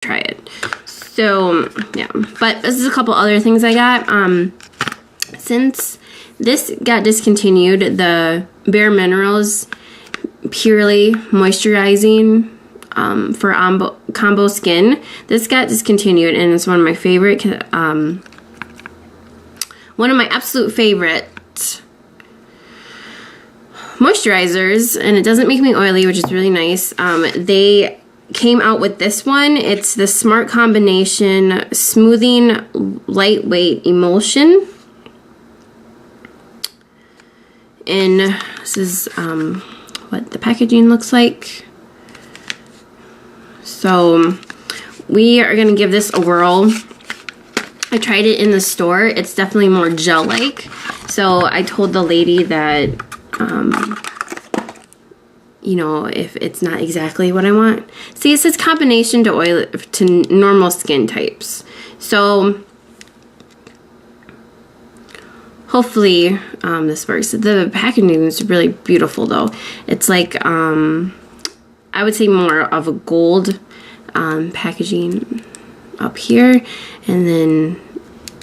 try it. So yeah, but this is a couple other things I got. Since this got discontinued, the Baremineral's Purely Moisturizing for combo skin, this got discontinued, and it's one of my favorite, one of my absolute favorite moisturizers, and it doesn't make me oily, which is really nice. They came out with this one. It's the Smart Combination Smoothing Lightweight Emulsion, and this is what the packaging looks like. So we are gonna give this a whirl. I tried it in the store. It's definitely more gel-like. So I told the lady that, you know, if it's not exactly what I want. See, it says combination to oil to normal skin types. So hopefully this works. The packaging is really beautiful though. It's like, I would say more of a gold packaging up here, and then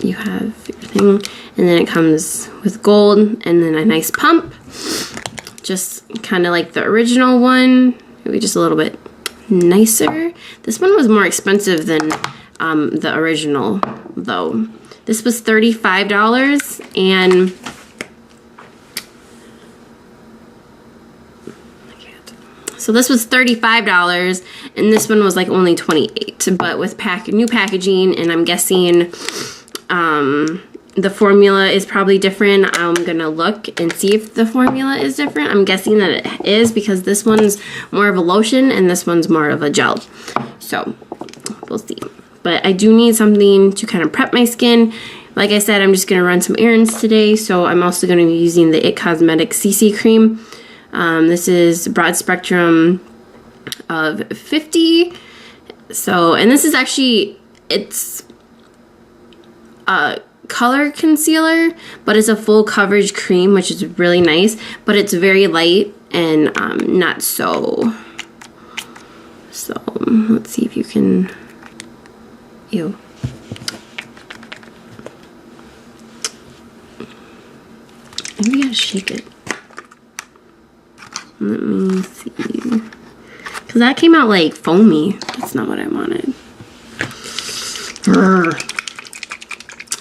you have your thing, and then it comes with gold and then a nice pump, just kind of like the original one, maybe just a little bit nicer. This one was more expensive than the original though. This was $35, and so this was $35, and this one was like only $28, but with new packaging, and I'm guessing the formula is probably different. I'm gonna look and see if the formula is different. I'm guessing that it is, because this one's more of a lotion and this one's more of a gel. So we'll see. But I do need something to kind of prep my skin. Like I said, I'm just gonna run some errands today, so I'm also gonna be using the IT Cosmetics CC cream. This is broad spectrum of 50. So, and this is actually, it's a color concealer, but it's a full coverage cream, which is really nice, but it's very light and not so. So let's see if you can, ew. Maybe I gotta shake it. Let me see. Because that came out like foamy. That's not what I wanted.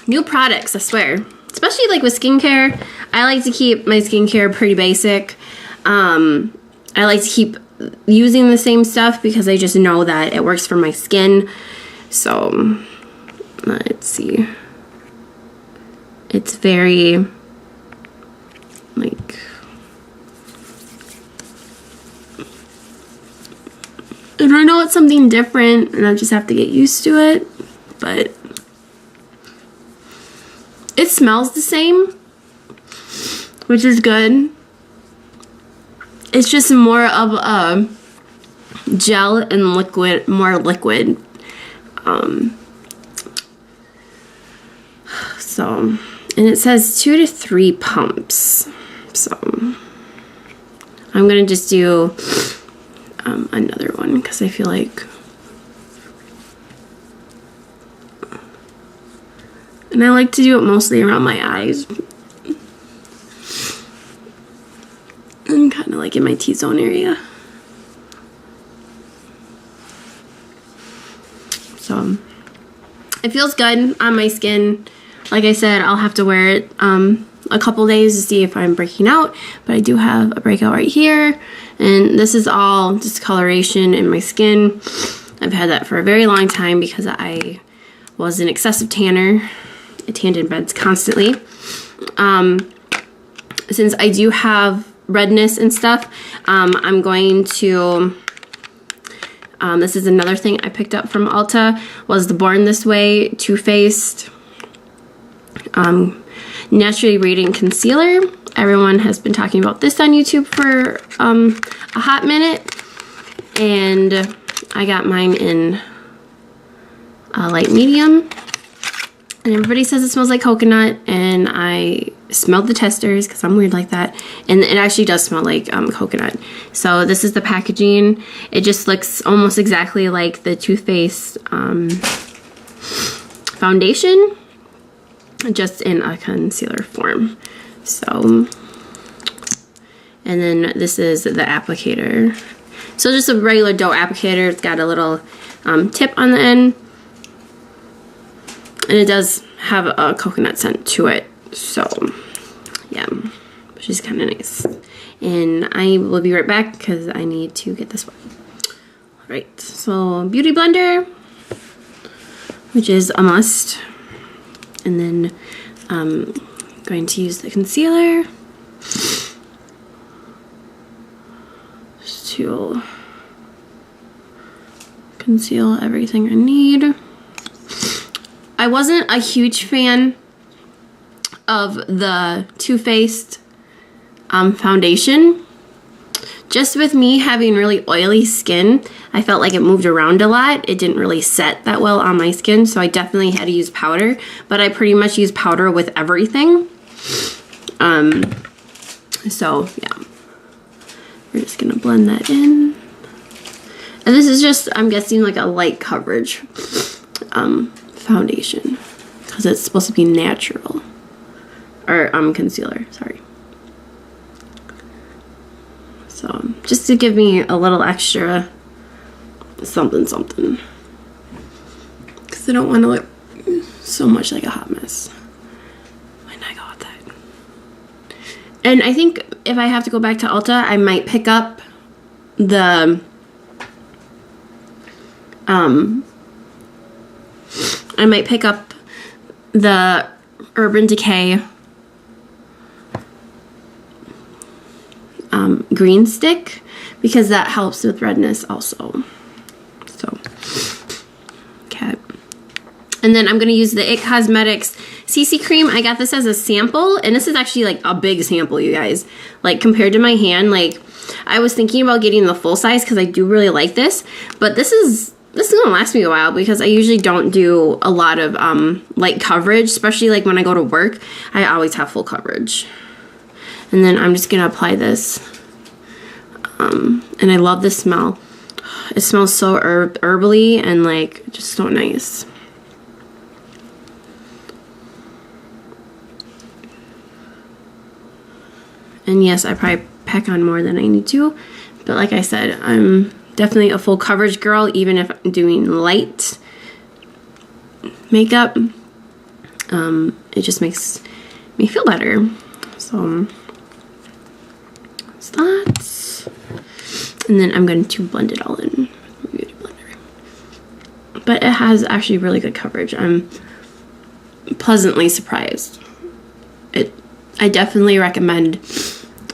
New products, I swear. Especially like with skincare. I like to keep my skincare pretty basic. I like to keep using the same stuff because I just know that it works for my skin. So, let's see. It's very, like, and I know it's something different and I just have to get used to it, but it smells the same, which is good. It's just more of a gel and liquid, more liquid. So, and it says 2 to 3 pumps. So, I'm gonna just do another one because I feel like, and I like to do it mostly around my eyes and kind of like in my T-zone area. So it feels good on my skin. Like I said, I'll have to wear it a couple days to see if I'm breaking out, but I do have a breakout right here, and this is all discoloration in my skin. I've had that for a very long time because I was an excessive tanner. I tanned in beds constantly. Since I do have redness and stuff, I'm going to, this is another thing I picked up from Ulta, was the Born This Way Too Faced Naturally Radiant Concealer. Everyone has been talking about this on YouTube for a hot minute, and I got mine in light medium, and everybody says it smells like coconut, and I smelled the testers because I'm weird like that, and it actually does smell like coconut. So this is the packaging. It just looks almost exactly like the Too Faced foundation, just in a concealer form. So, and then this is the applicator. So just a regular dough applicator. It's got a little tip on the end, and it does have a coconut scent to it. So yeah, which is kind of nice. And I will be right back because I need to get this one. All right, so Beautyblender, which is a must. And then I'm going to use the concealer to conceal everything I need. I wasn't a huge fan of the Too Faced foundation. Just with me having really oily skin, I felt like it moved around a lot. It didn't really set that well on my skin, so I definitely had to use powder, but I pretty much use powder with everything. So yeah, we're just gonna blend that in. And this is just, I'm guessing, like a light coverage foundation because it's supposed to be natural. Or concealer, sorry. So just to give me a little extra something something, because I don't want to look so much like a hot mess when I go with that. And I think if I have to go back to Ulta, I might pick up the Urban Decay green stick, because that helps with redness also. So, okay. And then I'm going to use the It Cosmetics CC cream. I got this as a sample, and this is actually like a big sample, you guys. Like compared to my hand, like I was thinking about getting the full size because I do really like this, but this is gonna last me a while because I usually don't do a lot of light coverage, especially like when I go to work. I always have full coverage. And then I'm just gonna apply this. And I love the smell. It smells so herbally and like just so nice. And yes, I probably pack on more than I need to, but like I said, I'm definitely a full coverage girl, even if I'm doing light makeup. It just makes me feel better. So that's that. And then I'm going to blend it all in with my Beauty Blender. But it has actually really good coverage. I'm pleasantly surprised. I definitely recommend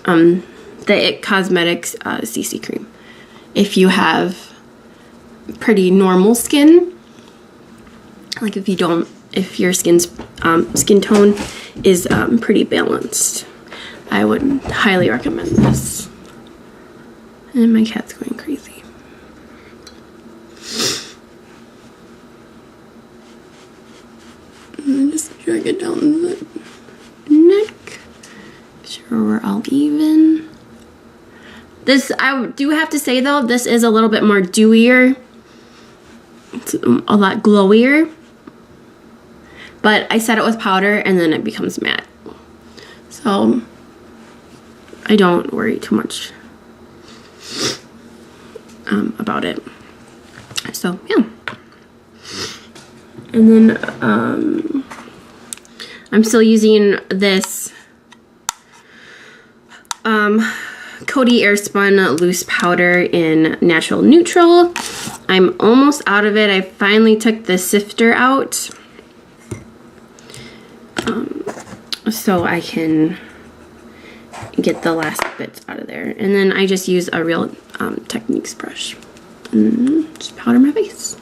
the It Cosmetics CC cream if you have pretty normal skin. Like if your skin's skin tone is pretty balanced, I would highly recommend this. And my cat's going crazy. And just drag it down the neck. Make sure we're all even. This, I do have to say though, this is a little bit more dewier. It's a lot glowier. But I set it with powder and then it becomes matte. So I don't worry too much about it. So yeah. And then I'm still using this Coty Airspun loose powder in natural neutral. I'm almost out of it. I finally took the sifter out so I can get the last bits out of there. And then I just use a Real Techniques brush and just powder my face.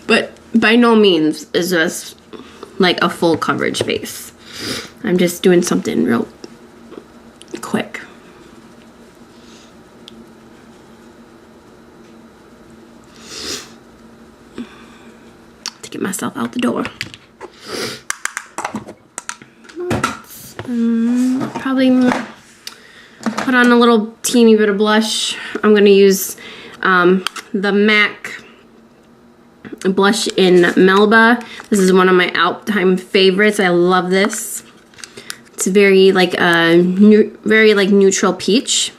But by no means is this like a full coverage face. I'm just doing something real quick. myself out the door. Probably put on a little teeny bit of blush. I'm going to use the MAC blush in Melba. This is one of my all-time favorites. I love this. It's very like very like neutral peach.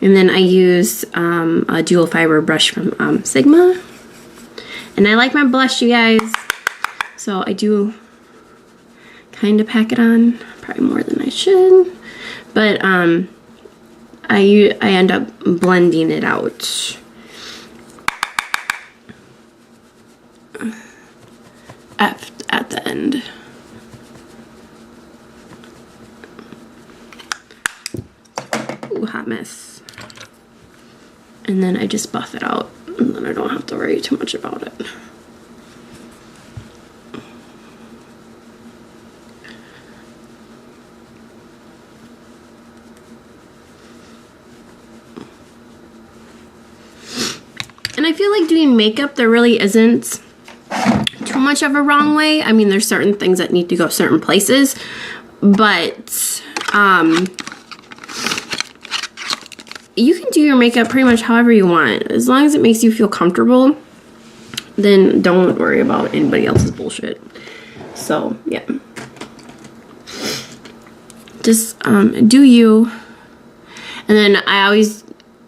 And then I use a dual fiber brush from Sigma. And I like my blush, you guys. So I do kind of pack it on, probably more than I should. But I end up blending it out at the end. Ooh, hot mess. And then I just buff it out, and then I don't have to worry too much about it. And I feel like doing makeup, there really isn't too much of a wrong way. I mean, there's certain things that need to go certain places, but you can do your makeup pretty much however you want. As long as it makes you feel comfortable, then don't worry about anybody else's bullshit. So, yeah. Just do you. And then I always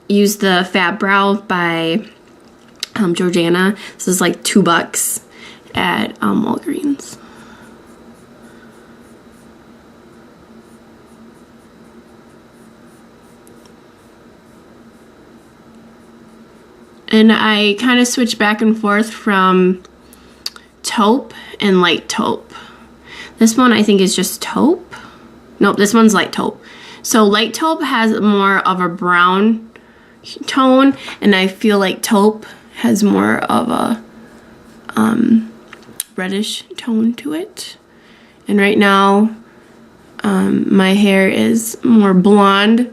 use the Fab Brow by Jordanna. This is like $2 at Walgreens. And I kind of switch back and forth from taupe and light taupe. This one I think is just taupe. Nope, this one's light taupe. So light taupe has more of a brown tone, and I feel like taupe has more of a reddish tone to it. And right now my hair is more blonde,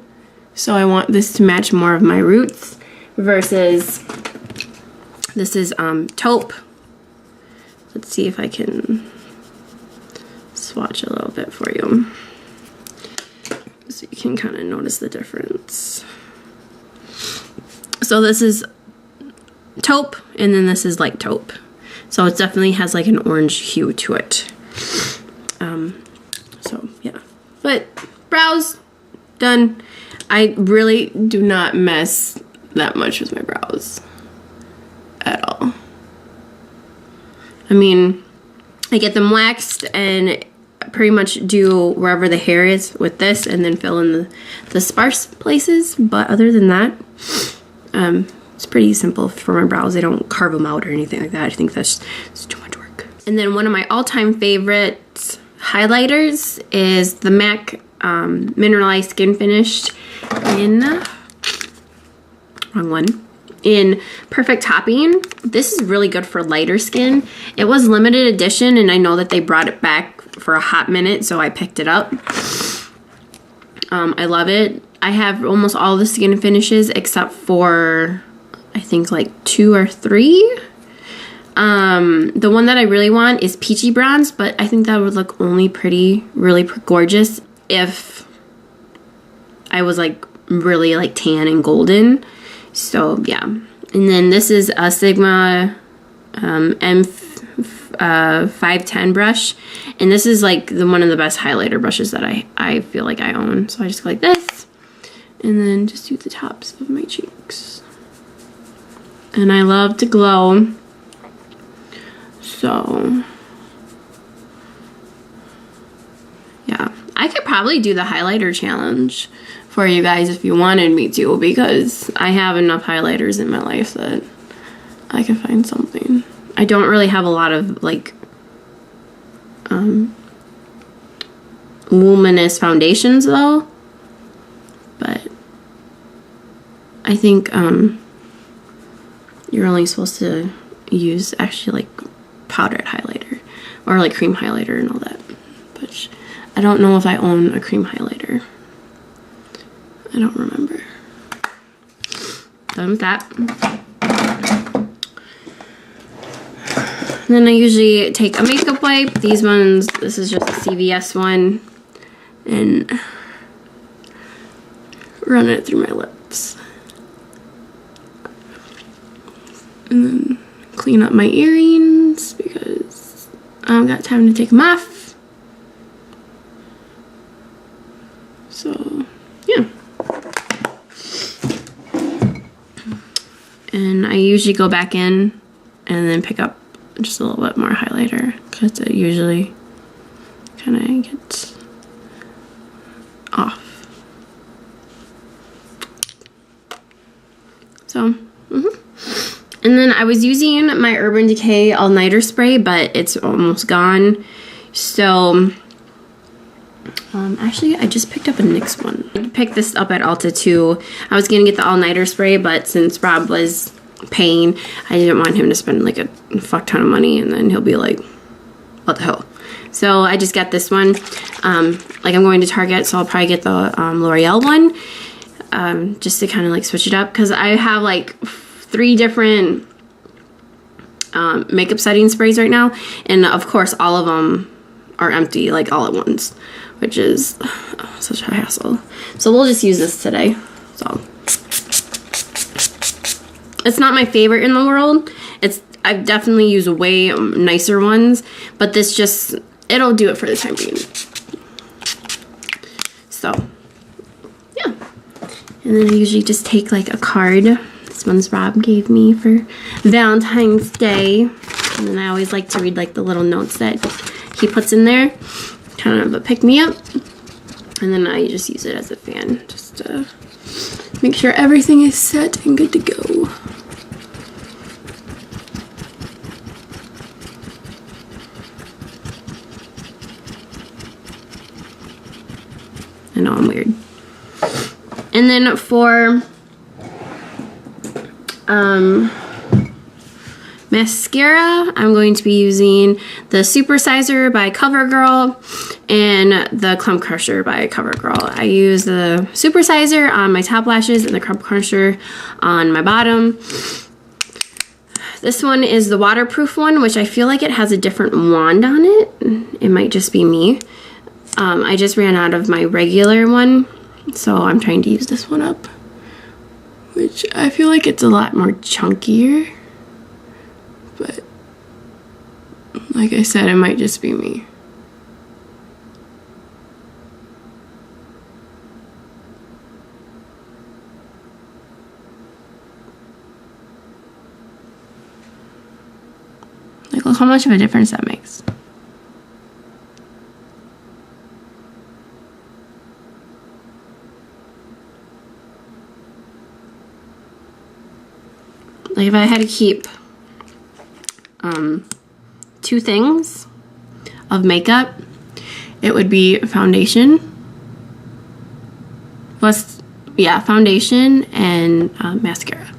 so I want this to match more of my roots. Versus this is taupe. Let's see if I can swatch a little bit for you so you can kind of notice the difference. So this is taupe, and then this is light taupe. So it definitely has like an orange hue to it. So yeah, but brows done. I really do not mess that much with my brows at all. I mean, I get them waxed and pretty much do wherever the hair is with this, and then fill in the sparse places. But other than that, it's pretty simple for my brows. I don't carve them out or anything like that. I think it's too much work. And then one of my all-time favorite highlighters is the MAC Mineralized Skin Finished in in Perfect Topping. This is really good for lighter skin. It was limited edition, and I know that they brought it back for a hot minute, so I picked it up. I love it. I have almost all the skin finishes except for I think like 2 or 3. The one that I really want is Peachy Bronze, but I think that would look only pretty, really gorgeous if I was like really like tan and golden. So yeah, and then this is a Sigma M510 brush, and this is like one of the best highlighter brushes that I feel like I own. So I just go like this, and then just do the tops of my cheeks. And I love to glow, so yeah, I could probably do the highlighter challenge for you guys if you wanted me to, because I have enough highlighters in my life that I can find something. I don't really have a lot of like luminous foundations though, but I think you're only supposed to use actually like powdered highlighter or like cream highlighter and all that, but I don't know if I own a cream highlighter. I don't remember. Done with that. then I usually take a makeup wipe. These ones, this is just a CVS one, and run it through my lips. And then clean up my earrings because I don't got time to take them off. So, yeah. And I usually go back in and then pick up just a little bit more highlighter because it usually kind of gets off. So, And then I was using my Urban Decay All-Nighter Spray, but it's almost gone. So, actually, I just picked up a NYX one. I picked this up at Ulta too. I was gonna get the All-Nighter Spray, but since Rob was paying, I didn't want him to spend like a fuck ton of money and then he'll be like, what the hell? So I just got this one. Like I'm going to Target, so I'll probably get the L'Oreal one, just to kind of like switch it up, because I have like 3 different makeup setting sprays right now, and of course all of them are empty like all at once, which is such a hassle. So we'll just use this today. So it's not my favorite in the world. I've definitely used way nicer ones, but this just, it'll do it for the time being. So yeah, and then I usually just take like a card. This one's Rob gave me for Valentine's Day, and then I always like to read like the little notes that he puts in there, kind of a pick-me-up, and then I just use it as a fan just to make sure everything is set and good to go. I know I'm weird. And then for mascara, I'm going to be using the Supersizer by Covergirl and the Clump Crusher by Covergirl. I use the Supersizer on my top lashes and the Clump Crusher on my bottom. This one is the waterproof one, which I feel like it has a different wand on it. It might just be me. I just ran out of my regular one, so I'm trying to use this one up, which I feel like it's a lot more chunkier, but like I said, it might just be me. Like, look how much of a difference that makes. Like if I had to keep 2 things of makeup, it would be foundation. Foundation and mascara.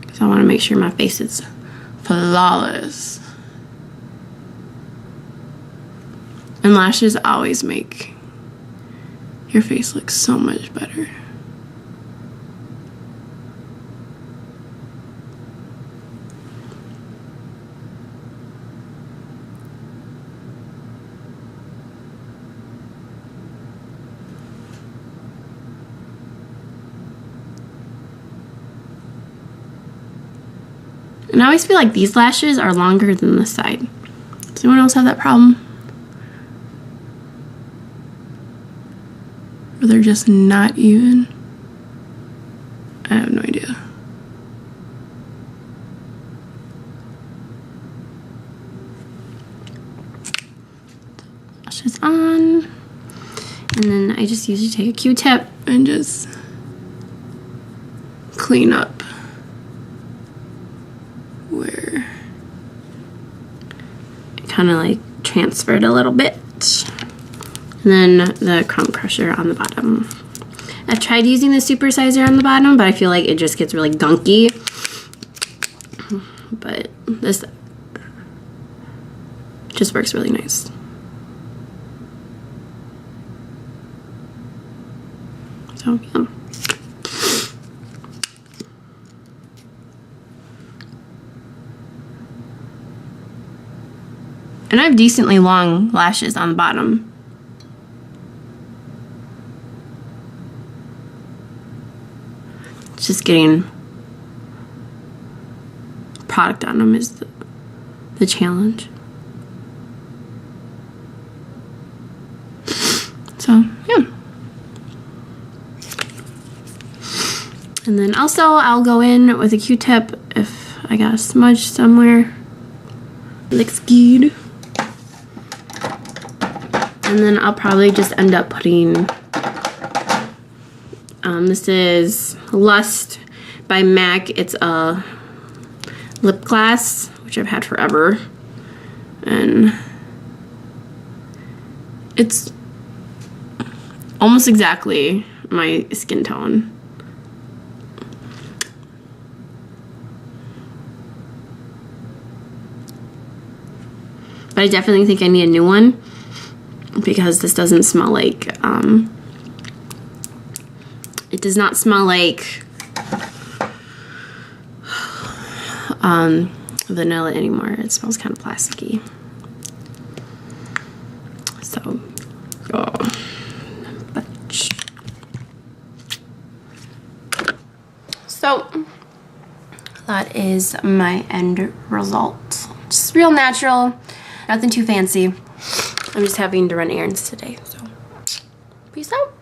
Because I want to make sure my face is flawless. And lashes always make your face look so much better. And I always feel like these lashes are longer than this side. Does anyone else have that problem? Or they're just not even? I have no idea. Lashes on. And then I just usually take a Q-tip and just clean up where it kind of like transferred a little bit. And then the Clump Crusher on the bottom. I've tried using the Supersizer on the bottom, but I feel like it just gets really gunky. But this just works really nice. So, yeah. And I have decently long lashes on the bottom. It's just getting product on them is the challenge. So, yeah. And then also I'll go in with a Q-tip if I got a smudge somewhere. Looks good. And then I'll probably just end up putting, this is Lust by MAC. It's a lip gloss, which I've had forever. And it's almost exactly my skin tone. But I definitely think I need a new one because this doesn't smell like, it does not smell like vanilla anymore. It smells kind of plasticky. So, So that is my end result. Just real natural, nothing too fancy. I'm just having to run errands today, so peace out.